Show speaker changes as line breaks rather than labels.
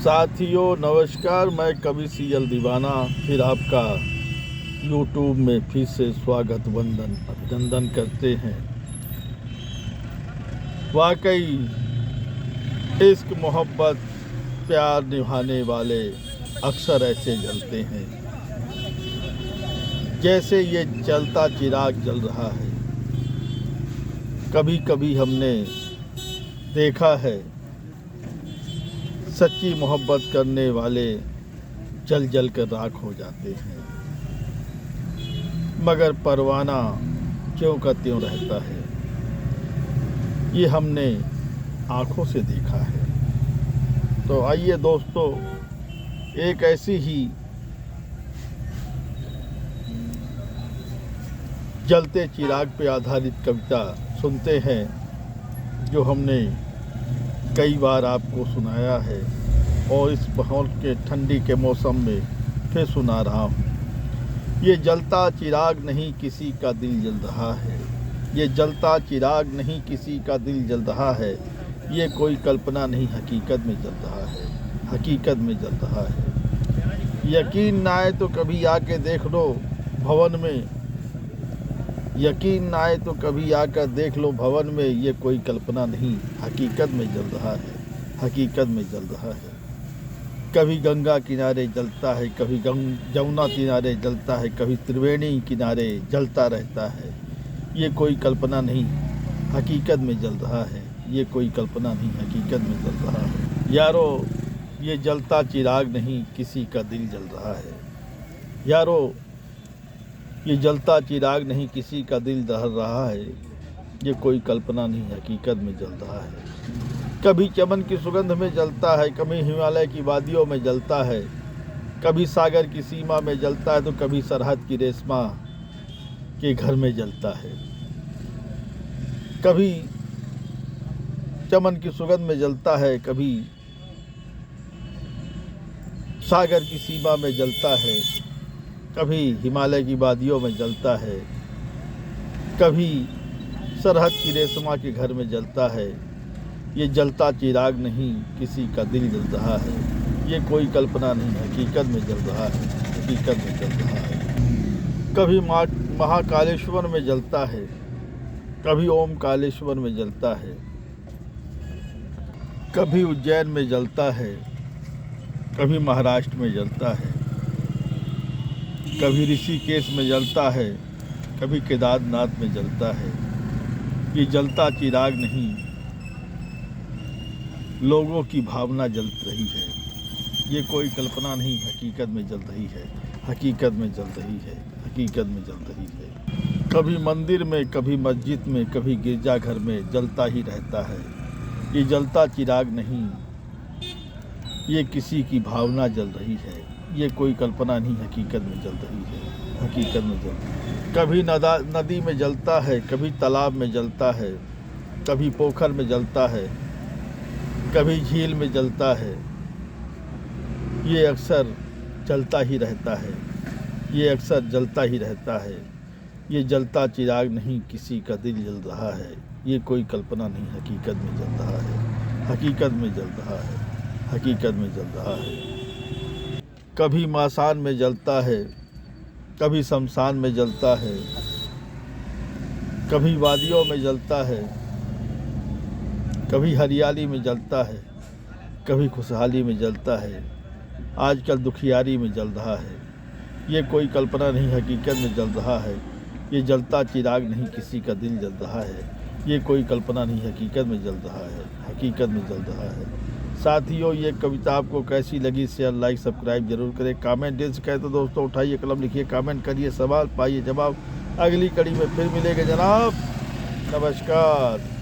साथियों नमस्कार, मैं कवि सीएल दीवाना फिर आपका यूट्यूब में फिर से स्वागत वंदन अभिनंदन करते हैं। वाकई इश्क मोहब्बत प्यार निभाने वाले अक्सर ऐसे जलते हैं जैसे ये जलता चिराग जल रहा है। कभी कभी हमने देखा है सच्ची मोहब्बत करने वाले जल जल कर राख हो जाते हैं, मगर परवाना क्यों का त्यों रहता है। ये हमने आँखों से देखा है। तो आइए दोस्तों, एक ऐसी ही जलते चिराग पे आधारित कविता सुनते हैं जो हमने कई बार आपको सुनाया है और इस माहौल के ठंडी के मौसम में फिर सुना रहा हूँ। ये जलता चिराग नहीं किसी का दिल जल रहा है, ये जलता चिराग नहीं किसी का दिल जल रहा है, ये कोई कल्पना नहीं हकीकत में जल रहा है, हकीकत में जल रहा है। यकीन ना आए तो कभी आके देख लो भवन में, यकीन ना आए तो कभी आकर देख लो भवन में, ये कोई कल्पना नहीं हकीकत में जल रहा है, हकीकत में जल रहा है। कभी गंगा किनारे जलता है, कभी जमुना किनारे जलता है, कभी त्रिवेणी किनारे जलता रहता है। ये कोई कल्पना नहीं हकीकत में जल रहा है, ये कोई कल्पना नहीं हकीकत में जल रहा है। यारो ये जलता चिराग नहीं किसी का दिल जल रहा है। यारो ये जलता चिराग नहीं किसी का दिल जल रहा है, ये कोई कल्पना नहीं हकीकत में जल रहा है। कभी चमन की सुगंध में जलता है, कभी हिमालय की वादियों में जलता है, कभी सागर की सीमा में जलता है, तो कभी सरहद की रेशमा के घर में जलता है। कभी चमन की सुगंध में जलता है, कभी सागर की सीमा में जलता है, कभी हिमालय की वादियों में जलता है, कभी सरहद की रेशमा के घर में जलता है। ये जलता चिराग नहीं किसी का दिल जल रहा है, ये कोई कल्पना नहीं हकीकत में जल रहा है, हकीकत में जल रहा है। कभी महाकालेश्वर में जलता है, कभी ओमकालेश्वर में जलता है, कभी उज्जैन में जलता है, कभी महाराष्ट्र में जलता है, कभी ऋषिकेश में जलता है, कभी केदारनाथ में जलता है। ये जलता चिराग नहीं लोगों की भावना जल रही है, ये कोई कल्पना नहीं हकीकत में जल रही है, हकीकत में जल रही है, हकीकत में जल रही है। कभी मंदिर में, कभी मस्जिद में, कभी गिरजाघर में जलता ही रहता है। ये जलता चिराग नहीं ये किसी की भावना जल रही है, ये कोई कल्पना नहीं हकीकत में जल रही है, हकीकत में जल रही है। कभी नदी में जलता है, कभी तालाब में जलता है, कभी पोखर में जलता है, कभी झील में जलता है। ये अक्सर जलता ही रहता है, ये अक्सर जलता ही रहता है। ये जलता चिराग नहीं किसी का दिल जल रहा है, ये कोई कल्पना नहीं हकीकत में जल रहा है, हकीकत में जल रहा है, हकीकत में जल रहा है। कभी मासान में जलता है, कभी शमशान में जलता है, कभी वादियों में जलता है, कभी हरियाली में जलता है, कभी खुशहाली में जलता है। आजकल दुखियारी में जल रहा है, ये कोई कल्पना नहीं हकीकत में जल रहा है। ये जलता चिराग नहीं किसी का दिल जल रहा है, ये कोई कल्पना नहीं हकीकत में जल रहा है, हकीकत में जल रहा है। साथियों, ये कविता आपको कैसी लगी शेयर लाइक सब्सक्राइब जरूर करें। कमेंट दिल से कहे तो दोस्तों उठाइए कलम, लिखिए कमेंट करिए, सवाल पाइए जवाब। अगली कड़ी में फिर मिलेंगे जनाब। नमस्कार।